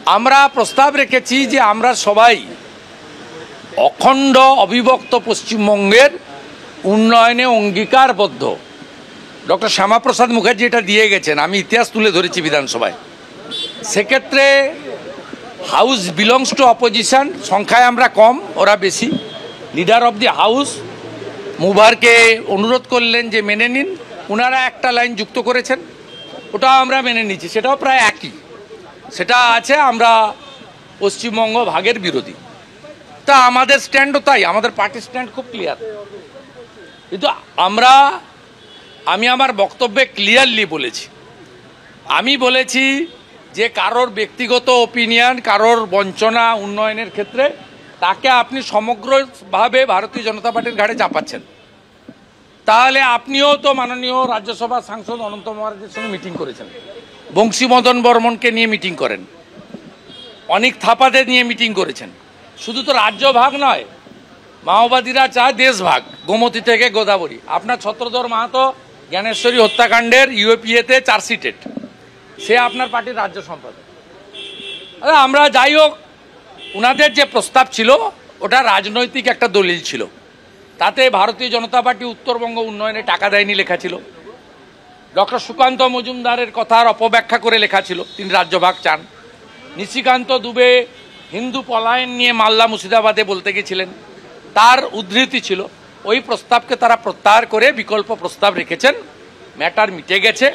আমরা প্রস্তাব রেখেছি যে আমরা সবাই অখণ্ড অবিভক্ত পশ্চিমবঙ্গের উন্নয়নে অঙ্গীকারবদ্ধ। ডক্টর শ্যামাপ্রসাদ মুখার্জি এটা দিয়ে গেছেন, আমি ইতিহাস তুলে ধরেছি বিধানসভায়। সেক্ষেত্রে হাউস বিলংস টু অপোজিশন, সংখ্যায় আমরা কম, ওরা বেশি। লিডার অফ দি হাউস মুভারকে অনুরোধ করলেন যে মেনে নিন, ওনারা একটা লাইন যুক্ত করেছেন, ওটাও আমরা মেনে নিচ্ছি, সেটাও প্রায় একই। সেটা আছে আমরা পশ্চিমবঙ্গ ভাগের বিরোধী। তা আমাদের স্ট্যান্ডও তাই, আমাদের পার্টির স্ট্যান্ড খুব ক্লিয়ার। কিন্তু আমি আমার বক্তব্যে ক্লিয়ারলি বলেছি, আমি বলেছি যে কারোর ব্যক্তিগত ওপিনিয়ন, কারোর বঞ্চনা উন্নয়নের ক্ষেত্রে তাকে আপনি সমগ্রভাবে ভারতীয় জনতা পার্টির ঘাড়ে চাপাচ্ছেন। তাহলে আপনিও তো মাননীয় রাজ্যসভা সাংসদ অনন্ত মহারাজের সঙ্গে মিটিং করেছেন, বংশীমদন বর্মনকে নিয়ে মিটিং করেন, অনেক থাপাদের নিয়ে মিটিং করেছেন। শুধু তো রাজ্য ভাগ নয়, মাওবাদীরা চায় দেশ ভাগ, গোমতী থেকে গোদাবরী। আপনার ছত্রধর মাহাতো জ্ঞানেশ্বরী হত্যাকাণ্ডের ইউএপিএতে চার্জশিটেড, সে আপনার পার্টির রাজ্য সম্পাদক। আমরা যাই হোক, ওনাদের যে প্রস্তাব ছিল ওটা রাজনৈতিক একটা দলিল ছিল, তাতে ভারতীয় জনতা পার্টি উত্তরবঙ্গ উন্নয়নে টাকা দেয়নি লেখা ছিল, ডক্টর সুকান্ত মজুমদারের কথার অপব্যাখ্যা করে লেখা ছিল, তিনি রাজ্যভাগ চান। নিশিকান্ত দুবে হিন্দু পলায়ন নিয়ে মালদা মুর্শিদাবাদে বলতে গেছিলেন, তার উদ্ধৃতি ছিল। ওই প্রস্তাবকে তারা প্রত্যাহার করে বিকল্প প্রস্তাব রেখেছেন, ম্যাটার মিটে গেছে।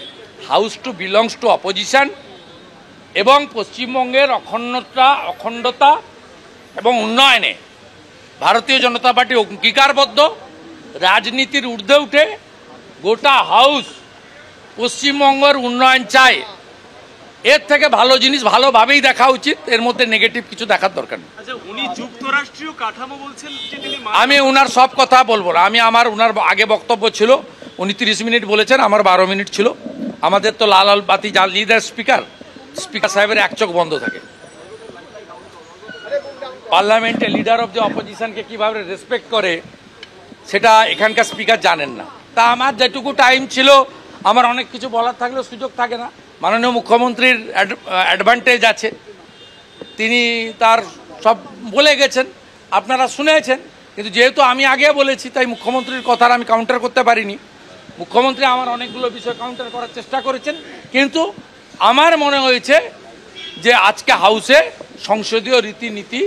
House to belongs to opposition এবং পশ্চিমবঙ্গের অখণ্ডতা এবং উন্নয়নে ভারতীয় জনতা পার্টি অঙ্গীকারবদ্ধ। রাজনীতির ঊর্ধ্বে উঠে গোটা হাউস পশ্চিমবঙ্গের উন্নয়ন চায়। এর থেকে ভালো জিনিস ভালোভাবেই দেখা উচিত, এর মধ্যে নেগেটিভ কিছু দেখার দরকার নেই। উনি যুক্তরাষ্ট্রীয় কাঠামো বলছেন, আমি উনার সব কথা বলবো না। উনার আগে বক্তব্য ছিল, উনি 30 মিনিট বলেছেন, আমার 12 মিনিট ছিল। আমাদের তো লাল বাতি জ্বালিয়ে দেয় স্পিকার সাহেবের এক চোখ বন্ধ থাকে। পার্লামেন্টে লিডার অফ দি অপোজিশনকে কিভাবে রেসপেক্ট করে সেটা এখানকার স্পিকার জানেন না। তা আমার যেটুকু টাইম ছিল, আমার অনেক কিছু বলার থাকলেও সুযোগ থাকে না। মাননীয় মুখ্যমন্ত্রীর অ্যাডভান্টেজ আছে, তিনি তার সব বলে গেছেন, আপনারা শুনেছেন। কিন্তু যেহেতু আমি আগে বলেছি, তাই মুখ্যমন্ত্রীর কথার আমি কাউন্টার করতে পারিনি। মুখ্যমন্ত্রী আমার অনেকগুলো বিষয় কাউন্টার করার চেষ্টা করেছেন, কিন্তু আমার মনে হয়েছে যে আজকে হাউসে সংসদীয় রীতিনীতি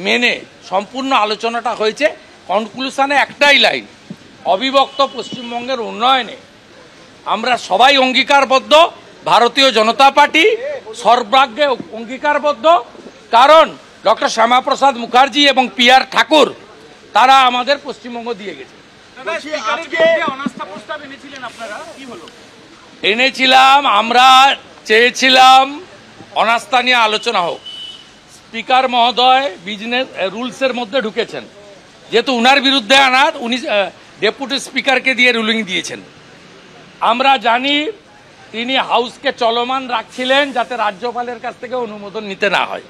মেনে সম্পূর্ণ আলোচনাটা হয়েছে। কনক্লুশনে একটাই লাইন, অবিভক্ত পশ্চিমবঙ্গের উন্নয়নে আমরা সবাই অঙ্গীকারবদ্ধ। ভারতীয় জনতা পার্টি সর্বাগ্রে অঙ্গীকারবদ্ধ, কারণ ডক্টর শ্যামাপ্রসাদ মুখার্জি এবং PR ঠাকুর তারা আমাদের পশ্চিমবঙ্গ দিয়ে গেছে। এনেছিলাম, আমরা চেয়েছিলাম অনাস্থা নিয়ে আলোচনা হোক। স্পিকার মহোদয় বিজনেস রুলসের মধ্যে ঢুকেছেন, যেহেতু উনার বিরুদ্ধে আনা, উনি ডেপুটি স্পিকারকে দিয়ে রুলিং দিয়েছেন। আমরা জানি তিনি হাউসকে চলমান রাখছিলেন যাতে রাজ্যপালের কাছ থেকে অনুমোদন নিতে না হয়।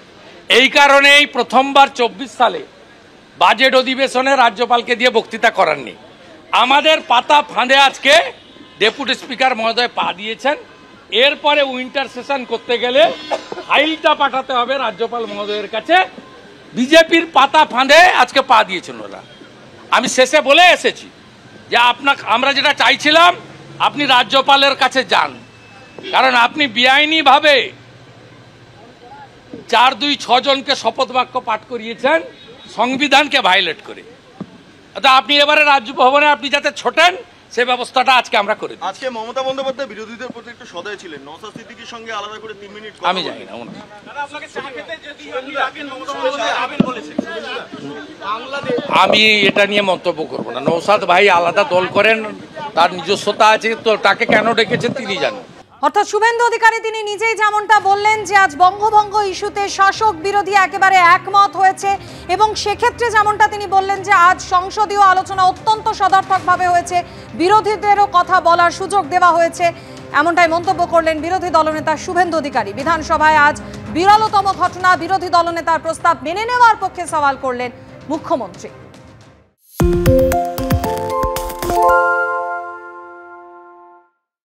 এই কারণেই প্রথমবার 24 সালে বাজেট অধিবেশনে রাজ্যপালকে দিয়ে বক্তৃতা করাননি। আমাদের পাতা ফাঁদে আজকে ডেপুটি স্পিকার মহোদয় পা দিয়েছেন। এরপরে উইন্টার সেশন করতে গেলে ফাইলটা পাঠাতে হবে রাজ্যপাল মহোদয়ের কাছে। বিজেপির পাতা ফাঁদে আজকে পা দিয়েছেন ওরা। আমি শেষে বলে এসেছি যে আমরা যেটা চাইছিলাম, আপনি রাজ্যপালের কাছে যান, কারণ আপনি বেআইনিভাবে 4-2-6 জনকে শপথ বাক্য পাঠ করিয়েছেন সংবিধানকে ভায়োলেট করে। আপনি এবারে রাজভবনে আপনি যাতে ছোটেন, সে ব্যবস্থাটা আজকে আমরা করে দিই। আজকে মমতা বন্দ্যোপাধ্যায় বিরোধীদের প্রতি একটু সদয় ছিলেন, নওশাদ সিদ্দিকীর সঙ্গে আলাদা করে 3 মিনিট আমি জানি না। আমি এটা নিয়ে মন্তব্য করবো না। নওশাদ ভাই আলাদা দল করেন, তার নিজস্বতা আছে, তো তাকে কেন ডেকেছেন তিনি জানেন। অর্থাৎ শুভেন্দু অধিকারী তিনি নিজেই যেমনটা বললেন যে আজ বঙ্গভঙ্গ ইস্যুতে শাসক বিরোধী একেবারে একমত হয়েছে, এবং সেক্ষেত্রে যেমনটা তিনি বললেন যে আজ সংসদীয় আলোচনা অত্যন্ত সদর্থকভাবে হয়েছে, বিরোধীদেরও কথা বলার সুযোগ দেওয়া হয়েছে, এমনটাই মন্তব্য করলেন বিরোধী দলনেতা শুভেন্দু অধিকারী। বিধানসভায় আজ বিরলতম ঘটনা, বিরোধী দলনেতার প্রস্তাব মেনে নেওয়ার পক্ষে সওয়াল করলেন মুখ্যমন্ত্রী।